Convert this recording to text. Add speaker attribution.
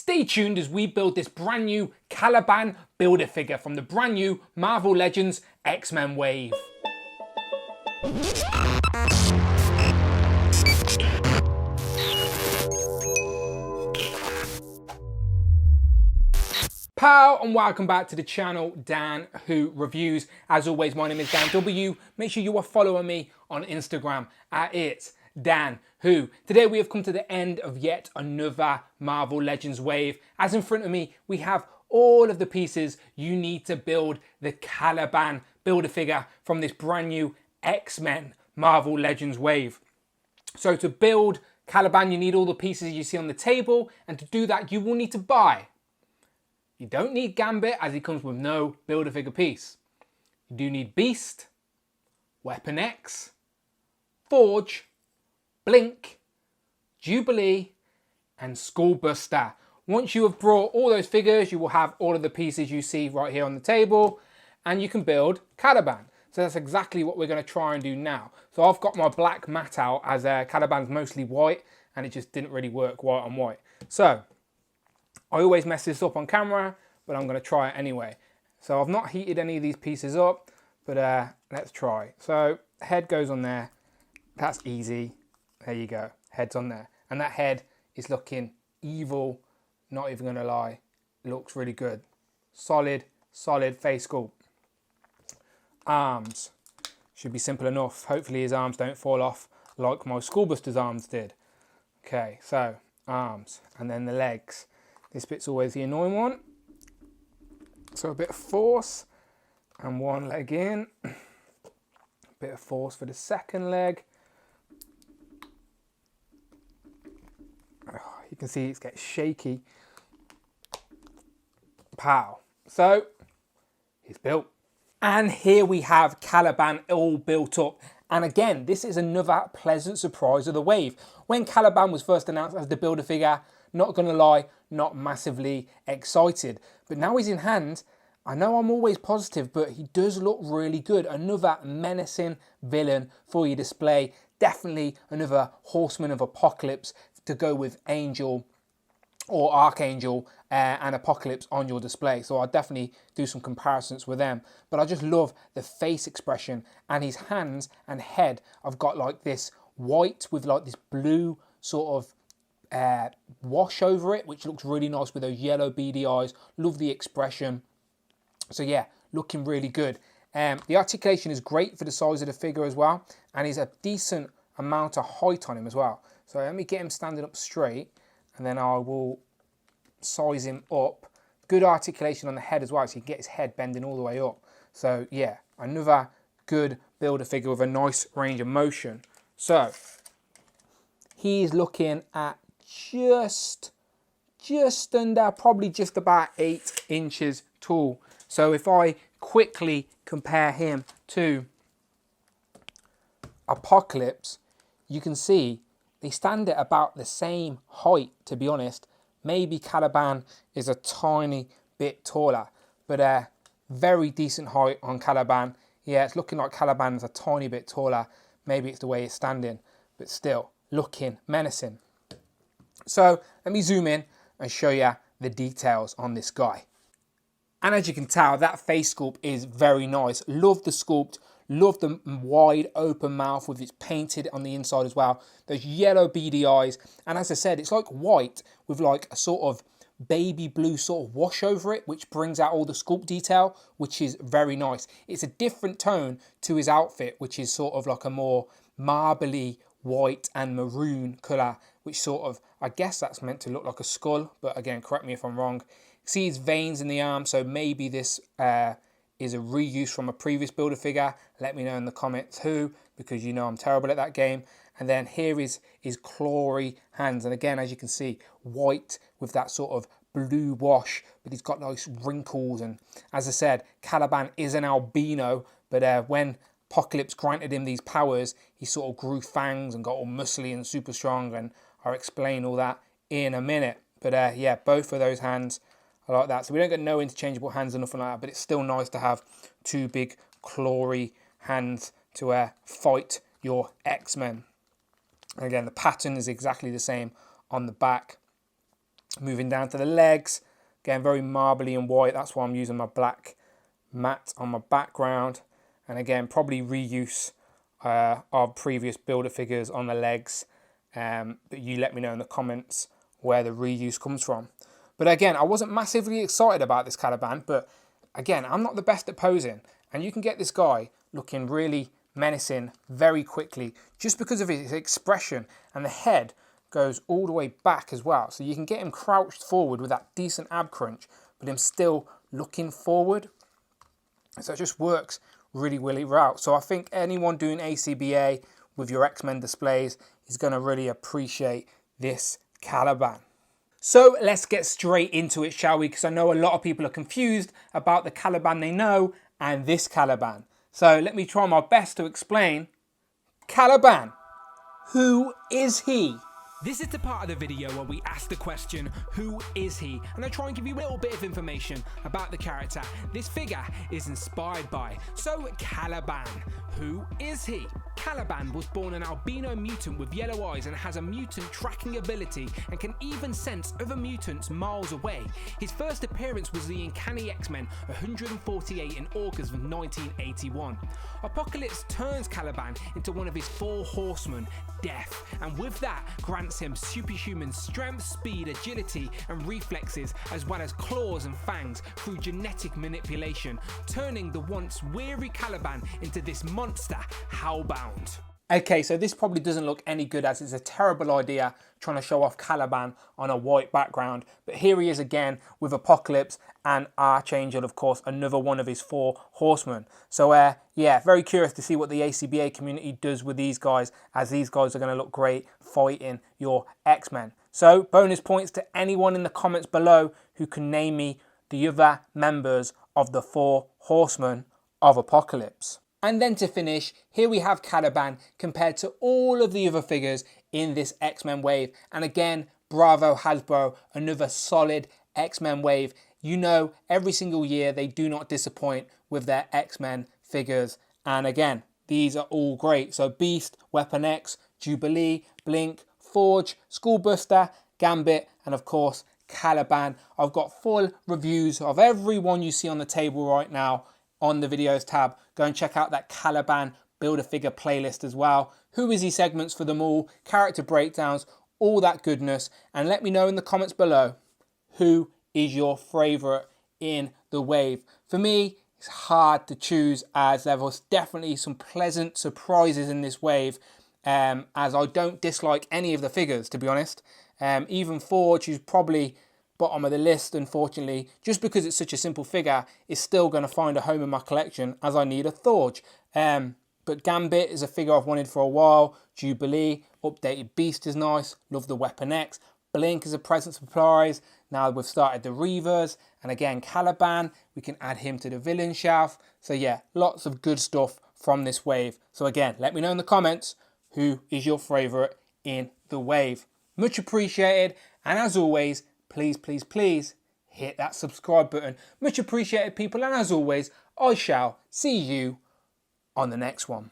Speaker 1: Stay tuned as we build this brand new Caliban Build-A-Figure from the brand new Marvel Legends X-Men wave. Pow and welcome back to the channel, Dan Who Reviews. As always, my name is Dan W. Make sure you are following me on Instagram at It's Dan Who. Today we have come to the end of yet another Marvel Legends wave. As in front of me, we have all of the pieces you need to build the Caliban Build-A-Figure from this brand new X-Men Marvel Legends wave. So to build Caliban, you need all the pieces you see on the table, and to do that, you will need to buy. You don't need Gambit, as he comes with no Build-A-Figure piece. You do need Beast, Weapon X, Forge, Blink, Jubilee, and Skullbuster. Once you have brought all those figures, you will have all of the pieces you see right here on the table, and you can build Caliban. So that's exactly what we're going to try and do now. So I've got my black mat out, as Caliban's mostly white, and it just didn't really work white on white. So I always mess this up on camera, but I'm going to try it anyway. So I've not heated any of these pieces up, but let's try. So head goes on there. That's easy. There you go. Head's on there. And that head is looking evil. Not even going to lie. It looks really good. Solid face sculpt. Arms. Should be simple enough. Hopefully his arms don't fall off like my Skullbuster's arms did. Okay, so arms. And then the legs. This bit's always the annoying one. So a bit of force and one leg in. A bit of force for the second leg. Oh, you can see it gets shaky. Pow. So it's built. And here we have Caliban all built up. And again, this is another pleasant surprise of the wave. When Caliban was first announced as the Build-A-Figure, not gonna lie, not massively excited. But now he's in hand, I know I'm always positive, but he does look really good. Another menacing villain for your display. Definitely another Horseman of Apocalypse to go with Angel or Archangel and Apocalypse on your display. So I'll definitely do some comparisons with them. But I just love the face expression, and his hands and head. I've got like this white with like this blue sort of wash over it, which looks really nice with those yellow beady eyes. Love the expression. So yeah, looking really good. The articulation is great for the size of the figure as well, and he's a decent amount of height on him as well. So let me get him standing up straight, and then I will size him up. Good articulation on the head as well, so you can get his head bending all the way up. So yeah, another good Build-A-Figure with a nice range of motion. So he's looking at just under, probably just about 8 inches tall. So if I quickly compare him to Apocalypse, you can see they stand at about the same height, to be honest. Maybe Caliban is a tiny bit taller, but very decent height on Caliban. Yeah, it's looking like Caliban's a tiny bit taller. Maybe it's the way it's standing, but still looking menacing. So let me zoom in and show you the details on this guy. And as you can tell, that face sculpt is very nice. Love the sculpt. Love the wide open mouth with it's painted on the inside as well. Those yellow beady eyes. And as I said, it's like white with like a sort of baby blue sort of wash over it, which brings out all the sculpt detail, which is very nice. It's a different tone to his outfit, which is sort of like a more marbly white and maroon colour, which sort of, I guess that's meant to look like a skull, but again, correct me if I'm wrong. See his veins in the arm, so maybe this is a reuse from a previous Build-A-Figure. Let me know in the comments who, because you know I'm terrible at that game. And then here is his clawy hands, and again, as you can see, white with that sort of blue wash, but he's got nice wrinkles. And as I said, Caliban is an albino, but when Apocalypse granted him these powers, he sort of grew fangs and got all muscly and super strong, and I'll explain all that in a minute. But yeah, both of those hands I like that. So we don't get no interchangeable hands or nothing like that, but it's still nice to have two big clawy hands to fight your X-Men. And again, the pattern is exactly the same on the back. Moving down to the legs, again very marbly and white, that's why I'm using my black matte on my background. And again, probably reuse of previous builder figures on the legs, but you let me know in the comments where the reuse comes from. But again, I wasn't massively excited about this Caliban, but again, I'm not the best at posing, and you can get this guy looking really menacing very quickly just because of his expression, and the head goes all the way back as well, so you can get him crouched forward with that decent ab crunch, but him still looking forward. So it just works really well. So I think anyone doing ACBA with your X-Men displays is going to really appreciate this Caliban. So let's get straight into it, shall we? Because I know a lot of people are confused about the Caliban they know and this Caliban. So let me try my best to explain. Caliban, who is he?
Speaker 2: This is the part of the video where we ask the question, who is he? And I try and give you a little bit of information about the character this figure is inspired by. So Caliban, who is he? Caliban was born an albino mutant with yellow eyes and has a mutant tracking ability and can even sense other mutants miles away. His first appearance was the Uncanny X-Men 148 in August of 1981. Apocalypse turns Caliban into one of his 4 horsemen, Death, and with that grants him superhuman strength, speed, agility and reflexes, as well as claws and fangs through genetic manipulation, turning the once weary Caliban into this monster hellbound.
Speaker 1: Okay, so this probably doesn't look any good, as it's a terrible idea trying to show off Caliban on a white background. But here he is again with Apocalypse and Archangel, of course, another one of his 4 horsemen. So yeah, very curious to see what the ACBA community does with these guys, as these guys are going to look great fighting your X-Men. So bonus points to anyone in the comments below who can name me the other members of the 4 horsemen of Apocalypse. And then to finish, here we have Caliban compared to all of the other figures in this X-Men wave. And again, bravo Hasbro, another solid X-Men wave. You know, every single year they do not disappoint with their X-Men figures. And again, these are all great. So Beast, Weapon X, Jubilee, Blink, Forge, Skullbuster, Gambit, and of course, Caliban. I've got full reviews of every one you see on the table right now on the videos tab. Go and check out that Caliban Build-A-Figure playlist as well. Who is he segments for them all, character breakdowns, all that goodness. And let me know in the comments below, who is your favourite in the wave? For me, it's hard to choose, as there was definitely some pleasant surprises in this wave, as I don't dislike any of the figures, to be honest. Even Forge, who's probably bottom of the list, unfortunately, just because it's such a simple figure, is still going to find a home in my collection, as I need a Thorge. But Gambit is a figure I've wanted for a while. Jubilee, updated Beast is nice. Love the Weapon X. Blink is a present surprise. Now we've started the Reavers. And again, Caliban, we can add him to the villain shelf. So yeah, lots of good stuff from this wave. So again, let me know in the comments, who is your favourite in the wave? Much appreciated. And as always, please, please, please hit that subscribe button. Much appreciated, people. And as always, I shall see you on the next one.